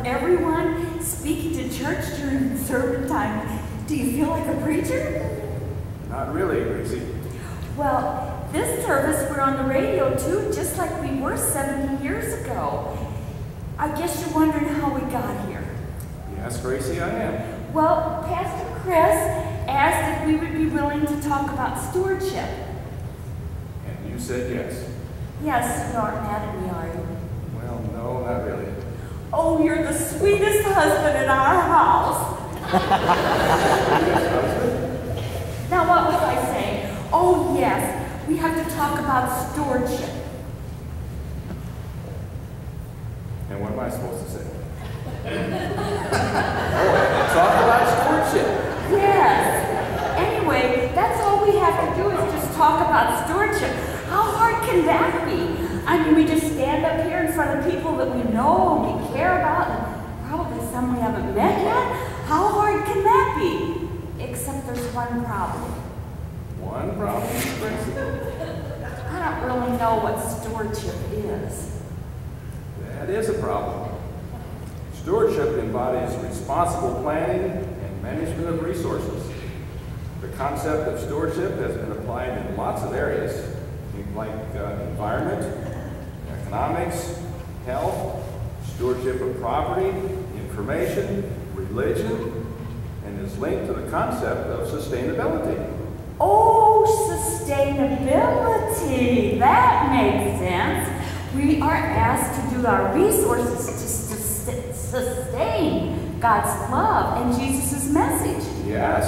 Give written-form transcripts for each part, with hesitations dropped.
of everyone speaking to church during sermon time. Do you feel like a preacher? Not really, Gracie. Well, this service we're on the radio too, just like we were 70 years ago. I guess you're wondering how we got here. Yes, Gracie, I am. Well, Pastor Chris asked if we would be willing to talk about stewardship. And you said yes. Yes, you aren't mad at me, are you? Well, no, not really. Oh, you're the sweetest husband in our house. Now, what was I saying? Oh, yes, we have to talk about stewardship. And what am I supposed to say? Talk about stewardship. Yes. Anyway, that's all we have to do is just talk about stewardship. How hard can that be? I mean, we just stand up here in front of people that we know and we care about, and probably some we haven't met yet. How hard can that be? Except there's one problem. One problem, Gracie? I don't really know what stewardship is. That is a problem. Stewardship embodies responsible planning and management of resources. The concept of stewardship has been applied in lots of areas, like environment, economics, health, stewardship of property, information, religion, and is linked to the concept of sustainability. Oh, sustainability. That makes sense. We are asked to do our resources to sustain God's love and Jesus' message. Yes.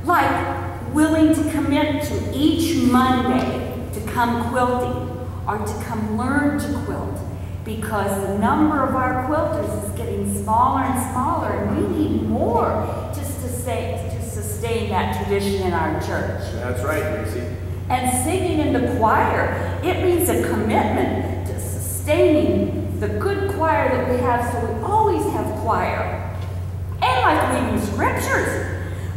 Like willing to commit to each Monday to come quilting or to come learn to quilt, because the number of our quilters is getting smaller and smaller, and we need more just to sustain that tradition in our church. That's right, Gracie. And singing in the choir, it means a commitment to sustaining the good choir that we have, so we always have choir. And like reading scriptures,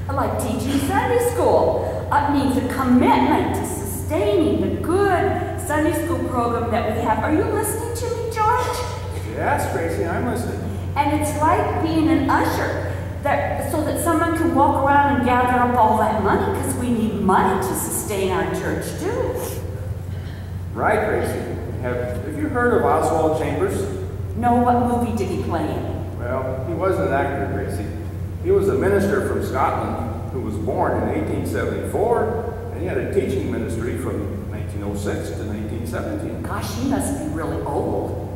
like teaching Sunday school, it means a commitment to sustaining the good Sunday school program that we have. Are you listening to me, George? Yes, Gracie, I'm listening. And it's like being an usher, so that someone can walk around and gather up all that money, because we need money to sustain our church too. Right, Gracie. Have you heard of Oswald Chambers? No, what movie did he play in? Well, he wasn't an actor, Gracie. He was a minister from Scotland who was born in 1874, and he had a teaching ministry from 1906 to 1917. Gosh, he must be really old.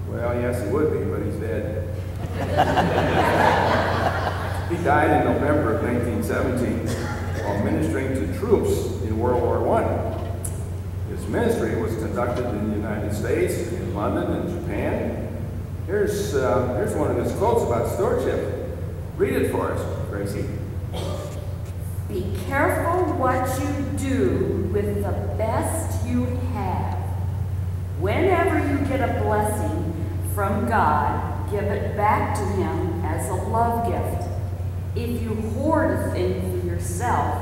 Well, yes, he would be, but he's dead. He died in November of 1917 while ministering to troops in World War I. His ministry was conducted in the United States, in London, and Japan. Here's one of his quotes about stewardship. Read it for us, Gracie. Be careful what you do with the best you have. Whenever you get a blessing from God, give it back to Him as a love gift. If you hoard a thing for yourself,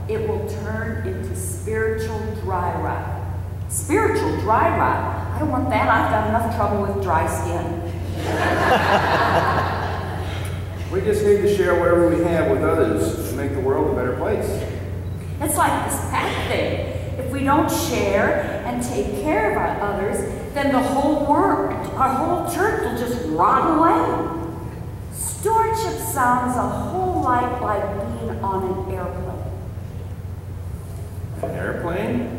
it will turn into spiritual dry rot. Spiritual dry rot? I don't want that. I've got enough trouble with dry skin. We just need to share whatever we have with others to make the world a better place. It's like this pack thing. If we don't share and take care of our others, then the whole world, our whole church will just rot away. Stewardship sounds a whole lot like being on an airplane. An airplane?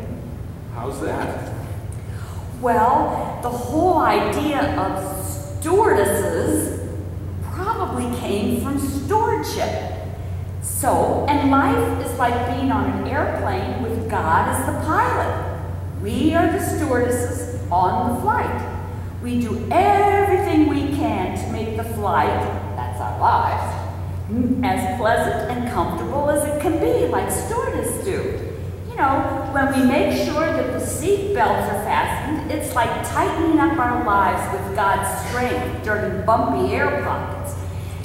How's that? Well, the whole idea of stewardesses probably came from stewardship. So, and life is like being on an airplane with God as the pilot. We are the stewardesses on the flight. We do everything we can to make the flight, that's our lives, as pleasant and comfortable as it can be, like stewardesses do. You know, when we make sure that the seat belts are fastened, it's like tightening up our lives with God's strength during bumpy air pockets.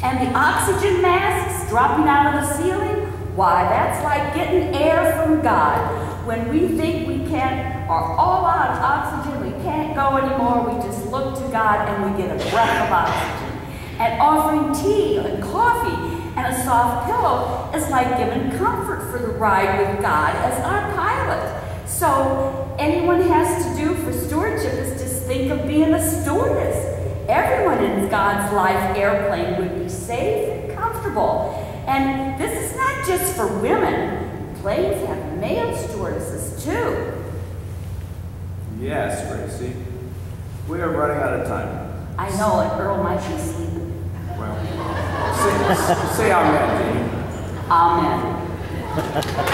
And the oxygen masks dropping out of the ceiling, why, that's like getting air from God. When we think we are all out of oxygen, we can't go anymore, we just look to God and we get a breath of oxygen. And offering tea and coffee and a soft pillow is like giving comfort for the ride with God as our pilot. So anyone has to do for stewardship is just think of being a stewardess. Everyone in God's life airplane would be safe and comfortable. And this is not just for women. Planes have male stewardesses too. Yes, Gracie. We are running out of time. I know it. Earl might be sleeping. Well, say amen, Jeannie. Amen.